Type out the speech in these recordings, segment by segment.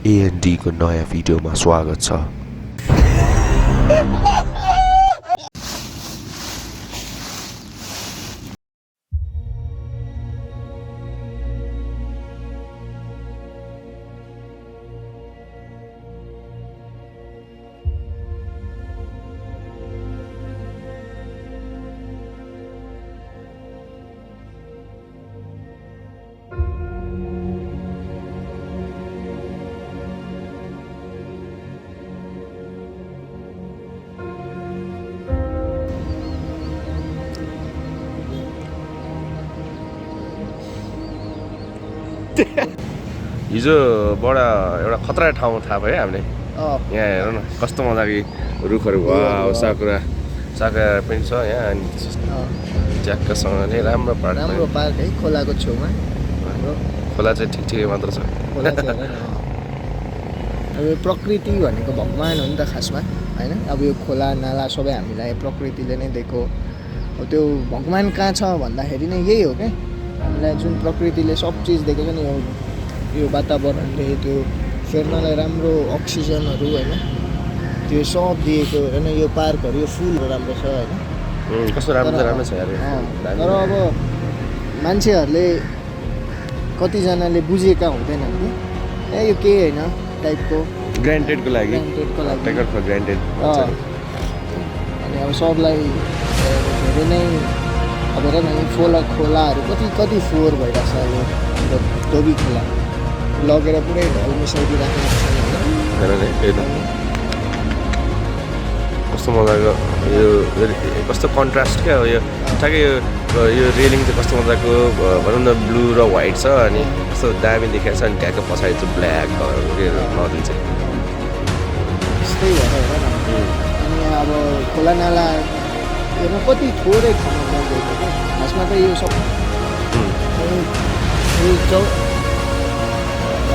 A&D को नयाँ भिडियोमा स्वागत छ। हिजोबाट एउटा खतरा ठाउँ थाहा भयो हामीले। यहाँ हेर न कस्तो मजाको रुखहरू भयो, साकुरा पनि छ यहाँ। अनि ज्याक्कसँगले राम्रो पार्क है खोलाको छेउमा। खोला चाहिँ ठिकै मात्र छ। अब यो प्रकृति भनेको भगवान् हो नि त खासमा, होइन? अब यो खोला नाला सबै हामीलाई प्रकृतिले नै दिएको हो। त्यो भगवान् कहाँ छ भन्दाखेरि नै यही हो क्या, हामीलाई जुन प्रकृतिले सब चिज दिएको छ नि, यो वातावरणले त्यो फेर्नलाई राम्रो अक्सिजनहरू, होइन? त्यो सब दिएको होइन। यो पार्कहरू, यो फुलहरू राम्रो छ, होइन? कस्तो राम्रो छ यार। तर अब मान्छेहरूले कतिजनाले बुझेका हुँदैनन् कि यो केही होइन टाइपको, ग्रान्टेडको लागि टेकन फर ग्रान्टेड। अनि अब सबलाई धेरै नै अब हेर न, खोलाहरू कति फोहोर भइरहेछ। यो धोबी खोला लगेर पुरै ढल मिसाइदिइराखेको छ होइन। कस्तो मजाको यो कस्तो कन्ट्रास्ट क्या हो यो ठ्याक्कै यो रेलिङ चाहिँ कस्तो मजाको भनौँ न ब्लू र व्हाइट छ। अनि कस्तो दामी देखाएको छ। अनि ट्याक्क पछाडि चाहिँ ब्ल्याक कलरको नदी चाहिँ त्यस्तै भएर हेर न। अनि अब खोला नाला हेर्नु कति थोरै ठाउँमा बन्दैछ क्या खासमा त। यो सब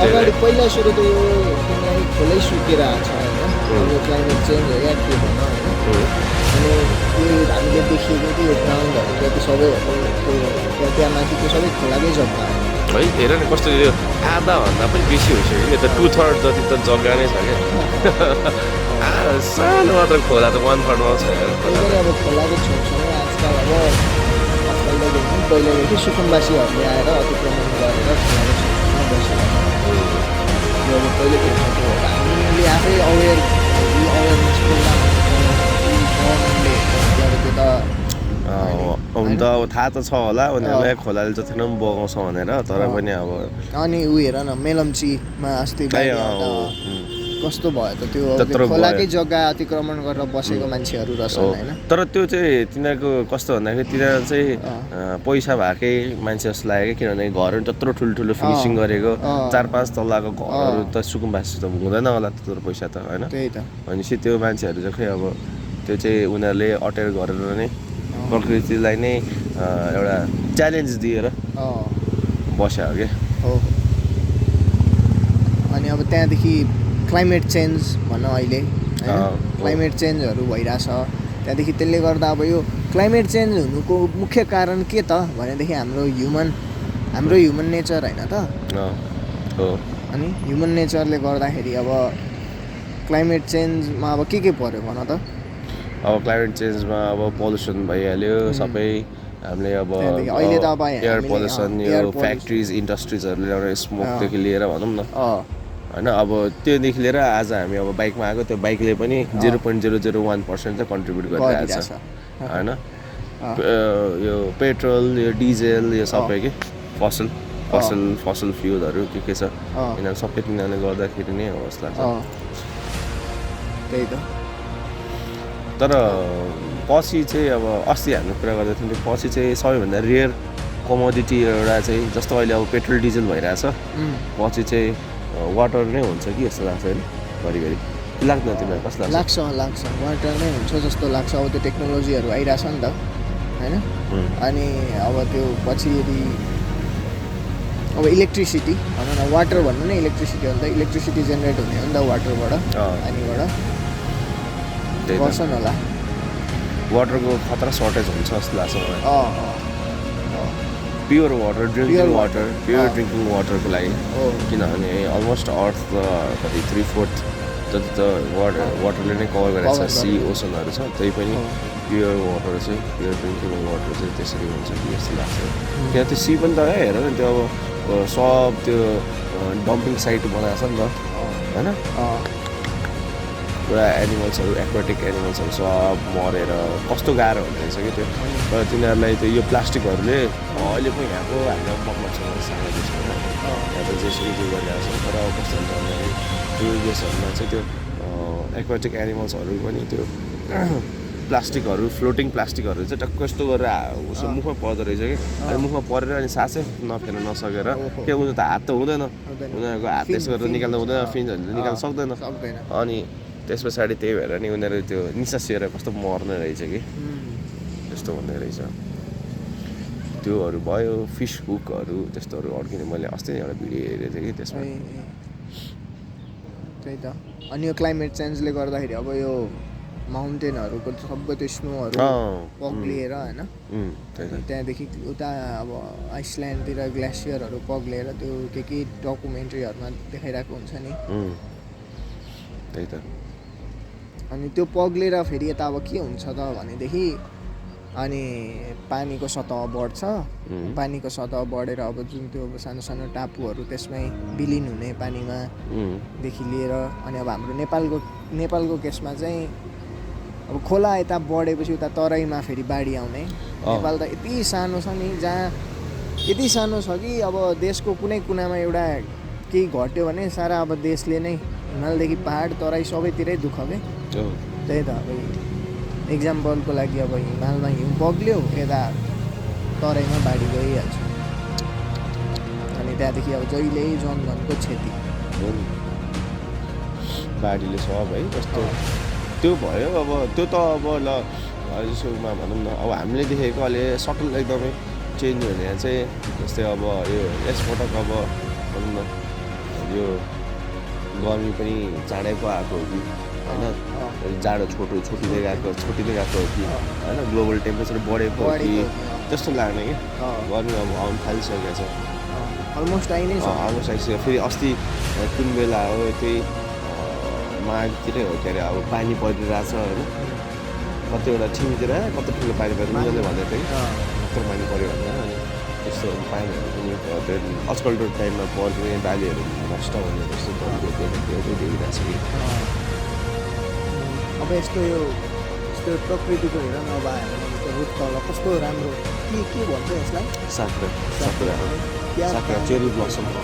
अगाडि पहिला सुरु त यो खोलै सुकेर आएको छ होइन। यो क्लाइमेट चेन्ज हो या के भनौँ होइन। अनि यो हामीले देखिएको कि यो ग्राउन्डहरू जति सबैहरू त्यो त्यहाँ माथिको सबै खोलाकै जग्गा है। हेर न कस्तो यो आधाभन्दा पनि बेसी भइसक्यो। यो त 2/3 जति त जग्गा नै छ क्या। सानो मात्र खोला त 1/3 छ। अब खोलाको छेउछाउमा आजकल पहिलादेखि सुकुम्बासीहरूले आएर अतिक्रमण गरेर खोलाको छेउछाउमा बसेर हामीले आफै अवेरनेस प्रोग्राम गभर्मेन्टले गरेको त हुन त अब थाहा त छ होला उनीहरूलाई खोलाले जति पनि बगाउँछ भनेर। तर पनि अब अनि ऊ हेर न मेलम्चीमा अस्ति कस्तो भयो त त्यो खोलाकै जग्गा अतिक्रमण गरेर बसेको मान्छेहरू रहेछन् होइन। तर त्यो चाहिँ तिनीहरूको कस्तो भन्दाखेरि तिनीहरू चाहिँ पैसा भएकै मान्छे जस्तो लाग्यो। किनभने घरहरू त्यत्रो ठुल्ठुलो फिनिसिङ गरेको 4-5 तल्लाको घरहरू त सुकुम्बासी त हुँदैन होला त्यत्रो पैसा त, होइन? त्यही त भनेपछि त्यो मान्छेहरू चाहिँ खै अब त्यो चाहिँ उनीहरूले अटेर गरेर नै प्रकृतिलाई नै एउटा च्यालेन्ज दिएर बस्यो क्या। हो। अनि अब त्यहाँदेखि क्लाइमेट चेन्ज भनौँ अहिले होइन। क्लाइमेट चेन्जहरू भइरहेछ त्यहाँदेखि। त्यसले गर्दा अब यो क्लाइमेट चेन्ज हुनुको मुख्य कारण के त भनेदेखि हाम्रो ह्युमन नेचर होइन त। अनि ह्युमन नेचरले गर्दाखेरि अब क्लाइमेट चेन्जमा अब के पर्यो भन त। अब क्लाइमेट चेन्जमा अब पल्युसन भइहाल्यो सबै। हामीले अब अहिले त अब एयर पल्युसन, यो फ्याक्ट्रिज इन्डस्ट्रिजहरूले ल्याउने स्मोकदेखि लिएर भनौँ न, होइन? अब त्योदेखि लिएर आज हामी अब बाइकमा आएको, त्यो बाइकले पनि 0.001% चाहिँ कन्ट्रिब्युट गरिरहेको छ, होइन? यो पेट्रोल, यो डिजेल, यो सबै के फसल फ्युलहरू के छ यिनीहरू सबै तिनीहरूले गर्दाखेरि नै हो जस्तो लाग्छ। त्यही त। तर पछि चाहिँ अब अस्ति हामीले कुरा गर्दै थियौँ, पछि चाहिँ सबैभन्दा रेयर कमोडिटी एउटा चाहिँ जस्तो अहिले अब पेट्रोल डिजेल भइरहेछ, पछि चाहिँ वाटर नै हुन्छ कि जस्तो लाग्छ होइन? घरिघरि लाग्दैन तिमीलाई? कस्तो लाग्छ वाटर नै हुन्छ जस्तो लाग्छ। अब त्यो टेक्नोलोजीहरू आइरहेछ नि त, होइन? अनि अब त्यो पछि यदि अब इलेक्ट्रिसिटी भनौँ न, वाटर भन्नु नै इलेक्ट्रिसिटी हो नि त। इलेक्ट्रिसिटी जेनेरेट हुने हो नि त वाटरबाट, पानीबाट गर्छन् होला। वाटरको खतरा सर्टेज हुन्छ जस्तो लाग्छ मलाई। Pure water drinking water pure drinking वाटरको लागि किनभने अलमोस्ट अर्थ कति 3/4 जति त वाटरले नै कभर गरेको छ सी ओसनहरू छ त्यही पनि प्योर वाटर चाहिँ प्योर ड्रिङ्किङ वाटर चाहिँ त्यसरी हुन्छ कि जस्तो लाग्छ त्यहाँ त्यो सी पनि त हेर न त्यो अब सब त्यो डम्पिङ साइट बनाएको छ नि त होइन पुरा एनिमल्सहरू एक्वाटिक एनिमल्सहरू सब मरेर कस्तो गाह्रो हुँदो रहेछ कि त्यो तर तिनीहरूलाई त्यो यो प्लास्टिकहरूले अहिले पनि यहाँको हाम्रो मकमसँग सानो देशमा यहाँ त जेसरी त्यो गरिरहेको छ तर अब कस्तो हुन्छ भन्दाखेरि त्यो देशहरूमा चाहिँ त्यो एक्वाटिक एनिमल्सहरू पनि त्यो प्लास्टिकहरू फ्लोटिङ प्लास्टिकहरू चाहिँ टक्क कस्तो गरेर उसको मुखमा पर्दो रहेछ कि अनि मुखमा परेर अनि सासै नफेर्न नसकेर के उनीहरू त हात त हुँदैन उनीहरूको हात त्यसो गरेर निकाल्नु हुँदैन फिन्सहरू निकाल्नु सक्दैन अनि त्यस पछाडि त्यही भएर नि उनीहरू त्यो निसासिएर कस्तो मर्ने रहेछ कि त्यस्तो हुँदै रहेछ त्योहरू भयो फिस हुकहरू त्यस्तोहरू अड्किने मैले अस्ति नै एउटा भिडियो हेरेको थिएँ कि त्यसमा त्यही त अनि यो क्लाइमेट चेन्जले गर्दाखेरि अब यो माउन्टेनहरूको सबै त्यो स्नोहरू पग्लिएर होइन त्यहाँदेखि उता अब आइसल्यान्डतिर ग्लेसियरहरू पग्लिएर त्यो के डकुमेन्ट्रीहरूमा देखाइरहेको हुन्छ नि त्यही त अनि त्यो पग्लेर फेरि यता अब के हुन्छ त भनेदेखि अनि पानीको सतह बढ्छ पानीको सतह बढेर अब जुन त्यो सानो सानो टापुहरू त्यसमै विलिन हुने पानीमा देखि लिएर अनि अब हाम्रो नेपालको केसमा चाहिँ अब खोला यता बढेपछि उता तराईमा फेरि बाढी आउने नेपाल त यति सानो छ नि जहाँ यति सानो छ कि अब देशको कुनै कुनामा एउटा केही घट्यो भने सारा अब देशले नै हिमालदेखि पहाड तराई सबैतिरै दुःख के त्यही त अब इक्जाम्पलको लागि अब हिमालमा हिउँ पग्ल्यो यता तराईमा बाढी गइहाल्छ अनि त्यहाँदेखि अब जहिले जनधनको क्षति बाढीले सब है कस्तो त्यो भयो अब त्यो त अब ल यसोमा भनौँ न अब हामीले देखेको अहिले सटल एकदमै चेन्ज हुने चाहिँ जस्तै अब यो यसपटक अब भनौँ न यो गर्मी पनि चाँडै पो आएको हो कि होइन जाडो छोटिँदै गएको हो कि होइन ग्लोबल टेम्परेचर बढेको हो कि त्यस्तो लाग्ने कि गर्मी अब आउनु थालिसकेको छ अलमोस्ट आइसक्यो फेरि अस्ति कुन बेला हो त्यही माघतिरै हो के अरे अब पानी परिरहेछ होइन कतिवटा ठिमीतिर कति ठुलो पानी पऱ्यो उनीहरूले भन्दै थियो कि कत्रो पानी पऱ्यो भनेर अनि त्यस्तो पानीहरू पनि त्यो आजकलको टाइममा पर्ने बालीहरू नष्ट हुने जस्तो देखिरहेको छ कि अब यस्तो प्रकृतिको हेर न अब हामीले रुखतल कस्तो राम्रो के भन्छ यसलाई साक्रा चेरी ब्लसम छ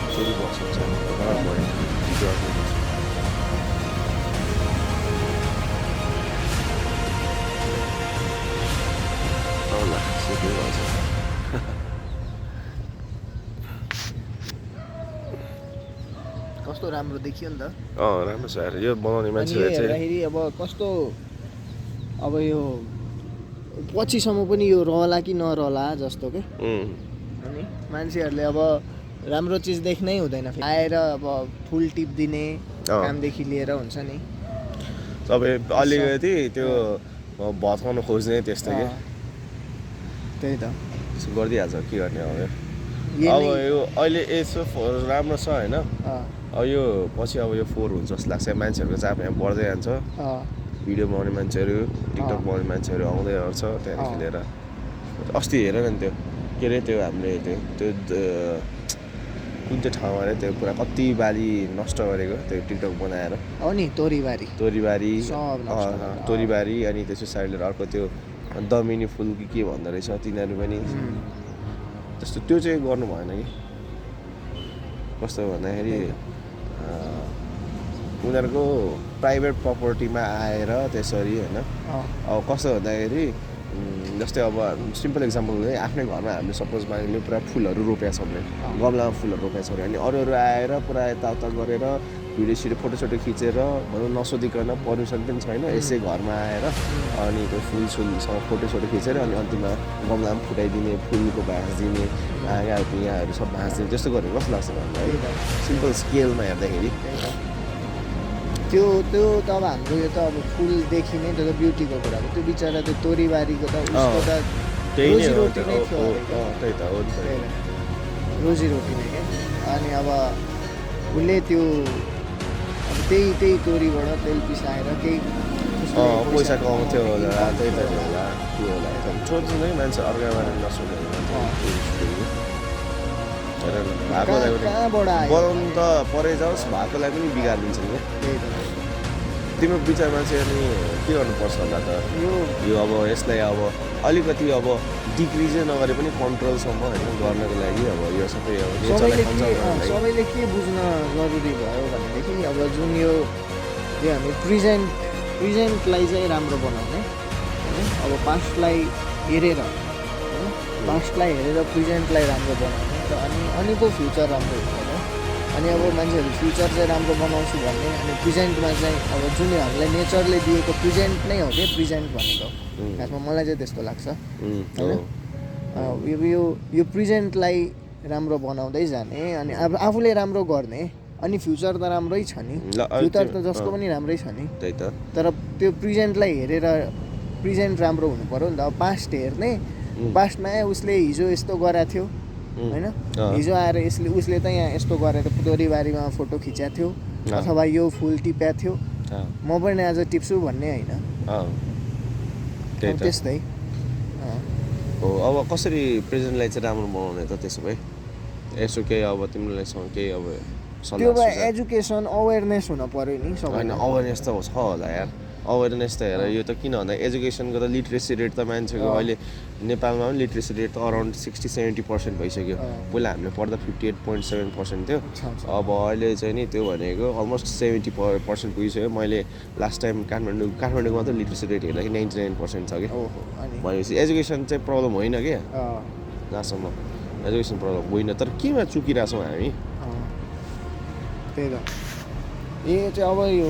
कस्तो राम्रो देखियो नि त राम्रो छ यार यो बनाउने मान्छेले चाहिँ अब कस्तो अब यो पछिसम्म पनि यो रहला कि नरहला जस्तो के अनि मान्छेहरूले अब राम्रो चिज देख्नै हुँदैन आएर अब फुल टिप दिने कामदेखि लिएर हुन्छ नि तपाईँ अलिकति त्यो भत्काउन खोज्ने त्यस्तो के त्यही त त्यसो गरिदिइहाल्छ के गर्ने अब यो अहिले यसो राम्रो छ होइन अब यो पछि अब यो 4 हुन्छ जस्तो लाग्छ मान्छेहरूको चाप यहाँ बढ्दै जान्छ भिडियो बनाउने मान्छेहरू टिकटक बनाउने मान्छेहरू आउँदै गर्छ त्यहाँदेखि लिएर अस्ति हेर न त्यो के अरे त्यो हामीले त्यो कुन चाहिँ ठाउँमा अरे त्यो पुरा कति बाली नष्ट गरेको त्यो टिकटक बनाएर नि तोरीबारी अनि त्यस पछाडि अर्को त्यो दमिनी फुल के भन्दो रहेछ तिनीहरू पनि त्यस्तो त्यो चाहिँ गर्नु भएन कि कस्तो भन्दाखेरि उनीहरूको प्राइभेट प्रपर्टीमा आएर त्यसरी होइन अब कस्तो भन्दाखेरि जस्तै अब सिम्पल इक्जाम्पल हो आफ्नै घरमा हामीले सपोज मानिलियो पुरा फुलहरू रोपेका छौँ भने गमलामा फुलहरू रोपेका छौँ अनि अरूहरू आएर पुरा यताउता गरेर भिडियो फोटोसोटो खिचेर भनौँ नसोधिकन पर्मिसन पनि छैन यसै घरमा आएर अनि त्यो फुलसुलसँग फोटोसोटो खिचेर अनि अन्तिममा गमलामा फुटाइदिने फुलको भाँस दिने यहाँहरू सब भाँस दिने त्यस्तो गरेर कस्तो लाग्छ भन्दाखेरि सिम्पल स्केलमा हेर्दाखेरि त्यो त अब हाम्रो यो त अब फुलदेखि नै त्यो त ब्युटीको कुरा हो त्यो बिचरा त्यो तोरीबारीको त उसको त त्यही नै हो रोजीरोटी नै थियो अरे क्या। त्यही त हो नि त। त्यही त रोजीरोटी नै क्या। अनि अब उसले त्यो अब त्यही तोरीबाट तेल पिसाएर केही पैसा कमाउँथ्यो होला त्यही त होला के होला छोड्छन् मान्छे अर्को बारे नसोधेर भएकोलाई पनि कहाँबाट आयो बनाउनु त परै जाओस् भएकोलाई पनि बिगारिदिन्छन् क्या। त्यही त तिम्रो विचारमा चाहिँ अनि के गर्नुपर्छ होला त यो अब यसलाई अब अलिकति अब डिक्रिजै नगरे पनि कन्ट्रोलसम्म होइन गर्नको लागि अब यो सबै अब सबैले के बुझ्न जरुरी भयो भनेदेखि अब जुन यो हामी प्रेजेन्टलाई चाहिँ राम्रो बनाउने होइन। अब पास्टलाई हेरेर होइन पास्टलाई हेरेर प्रेजेन्टलाई राम्रो बनाउने र अनि पो फ्युचर राम्रो हुन्छ होइन। अनि अब मान्छेहरू फ्युचर चाहिँ राम्रो बनाउँछु भन्ने अनि प्रेजेन्टमा चाहिँ अब जुन हामीलाई नेचरले दिएको प्रेजेन्ट नै हो क्या प्रेजेन्ट भनेको खासमा मलाई चाहिँ त्यस्तो लाग्छ होइन। यो प्रेजेन्टलाई राम्रो बनाउँदै जाने अनि अब आफूले राम्रो गर्ने अनि फ्युचर त राम्रै छ नि फ्युचर त जसको पनि राम्रै छ नि त्यही त। तर त्यो प्रेजेन्टलाई हेरेर प्रेजेन्ट राम्रो हुनु पर्यो नि त। अब पास्ट हेर्ने पास्टमा उसले हिजो यस्तो गरेको थियो होइन हिजो आएर उसले त यहाँ यस्तो गरेर तोरीबारीमा फोटो खिचेको थियो अथवा यो फुल टिप्या थियो म पनि आज टिप्छु भन्ने होइन त्यस्तै हो। अब कसरी प्रेजेन्टलाई चाहिँ राम्रो बनाउने त त्यसो भए यसो केही अब तिमीलाई केही अब त्यो भए एजुकेसन अवेरनेस हुन पर्यो नि होइन अवेरनेस त छ होला यार अवेरनेस त हेर यो त किन भन्दा एजुकेसनको त लिट्रेसी रेट त मान्छेको अहिले नेपालमा पनि लिट्रेसी रेट त अराउन्ड 60-70% भइसक्यो। पहिला हामीले पढ्दा 58.7% थियो अब अहिले चाहिँ नि त्यो भनेको अलमोस्ट 70% पुगिसक्यो। मैले लास्ट टाइम काठमाडौँमा त लिट्रेसी रेट हेर्दाखेरि 99% छ क्या। भनेपछि एजुकेसन चाहिँ प्रब्लम होइन क्या जहाँसम्म एजुकेसन प्रब्लम होइन तर केमा चुकिरहेछौँ हामी त्यही त। चाहिँ अब यो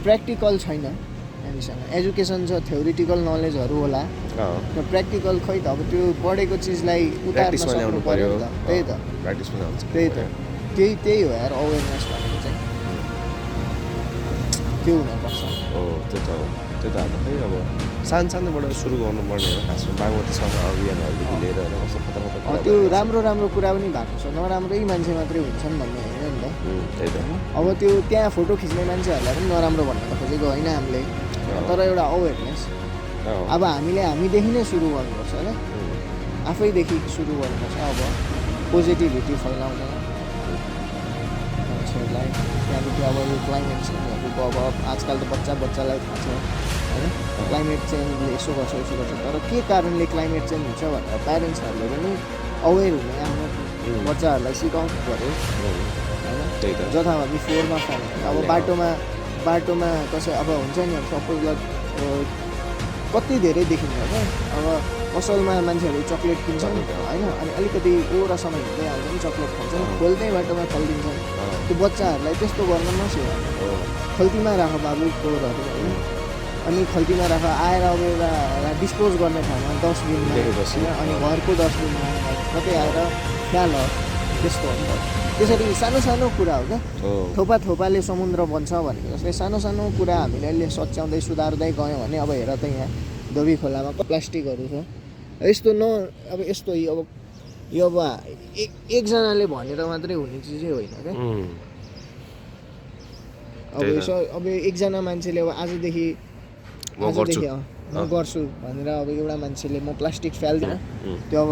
प्र्याक्टिकल छैन हामीसँग एजुकेसन छ थ्योरिटिकल नलेजहरू होला र प्र्याक्टिकल खै त अब त्यो पढेको चिजलाई उतार्न सक्नु पर्यो नि त। त्यही त त्यही त त्यही हो यार अवेरनेस भनेको चाहिँ त्यो हुनुपर्छ। हो त्यो त हो त्यो त अब खै अब सानोबाट सुरु गर्नुपर्ने हो खासमा बागमती सभा अभियानहरूदेखि लिएर कस्तो खतरा त्यो राम्रो कुरा पनि भएको छ नराम्रै मान्छे मात्रै हुन्छन् भन्ने होइन नि त। त्यही त अब त्यो त्यहाँ फोटो खिच्ने मान्छेहरूलाई पनि नराम्रो भन्न त खोजेको होइन हामीले तर एउटा अवेरनेस अब हामीदेखि नै सुरु गर्नुपर्छ होइन आफैदेखि सुरु गर्नुपर्छ। अब पोजिटिभिटी फैलाउने मान्छेहरूलाई त्यहाँदेखि अब यो क्लाइमेट चेन्जहरूको अब आजकल त बच्चालाई थाहा छ होइन क्लाइमेट चेन्जले यसो गर्छ तर के कारणले क्लाइमेट चेन्ज हुन्छ भनेर प्यारेन्ट्सहरूले पनि अवेर हुने आफ्नो बच्चाहरूलाई सिकाउनु पऱ्यो होइन। जथाभावी फोहोरमा फ्याल्ने अब बाटोमा कसै अब हुन्छ नि अब सपोज कति धेरै देखिन्छ क्या अब पसलमा मान्छेहरू चक्लेट किन्छन् होइन अनि अलिकति ओह्रा समय हुँदै आउँछ नि चक्लेट खान्छन् खोल्दै बाटोमा फालिदिन्छन् त्यो बच्चाहरूलाई त्यस्तो गर्न नसिकाउनु खल्तीमा राख बाबु फोहोरहरू होइन अनि खल्तीमा राख आएर अब एउटा डिस्पोज गर्ने ठाउँमा डस्टबिनमा अनि घरको डस्टबिनमा कतै आएर फ्याल त्यस्तो हो नि त। त्यसरी सानो कुरा हो क्या थोपाले समुद्र बन्छ भनेको जस्तै सानो कुरा हामीले अहिले सच्याउँदै सुधार्दै गयौँ भने अब हेर त यहाँ धोबी खोलामा प्लास्टिकहरू छ यस्तो अब यस्तो यो अब एकजनाले भनेर मात्रै हुने चिजै होइन क्या। अब एकजना मान्छेले अब आजदेखि म गर्छु भनेर अब एउटा मान्छेले म प्लास्टिक फ्याल्दिनँ त्यो अब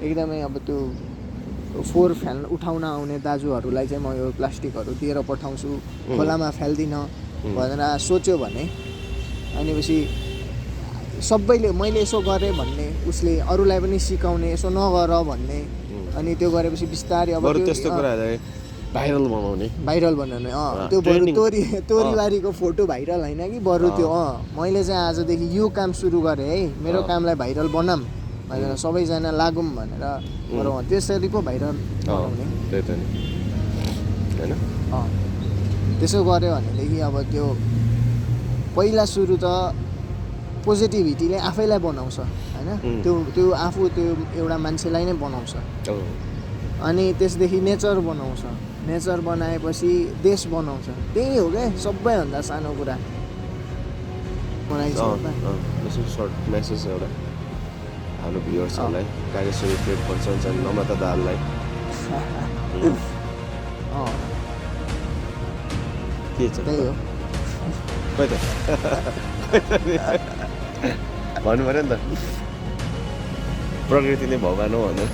एकदमै अब त्यो फोहोर उठाउन आउने दाजुहरूलाई चाहिँ म यो प्लास्टिकहरू दिएर पठाउँछु खोलामा फ्याल्दिनँ भनेर सोच्यो भने अनिपछि सबैले मैले यसो गरेँ भन्ने उसले अरूलाई पनि सिकाउने यसो नगर भन्ने अनि त्यो गरेपछि बिस्तारै अब त्यस्तो कुरालाई भाइरल बनाउने त्यो बरु तोरीबारीको फोटो भाइरल होइन कि बरु त्यो मैले चाहिँ आजदेखि यो काम सुरु गरेँ है मेरो कामलाई भाइरल बनाऊँ भनेर सबैजना लागौँ भनेर बरु त्यसरी पो भाइरल बनाउने होइन त्यसो गऱ्यो भनेदेखि अब त्यो पहिला सुरु त पोजिटिभिटीले आफैलाई बनाउँछ होइन त्यो आफू त्यो एउटा मान्छेलाई नै बनाउँछ अनि त्यसदेखि नेचर बनाउँछ नेचर बनाएपछि देश बनाउँछ त्यही हो क्या सबैभन्दा सानो कुरा हाम्रो भ्युअर्सहरूलाई कागेश्वरी ट्रेड कन्सर्न्स अनि नम्रता दाललाई के छ त्यही हो खै त भन्नु पऱ्यो नि त प्रकृति नै भगवान हो भनेर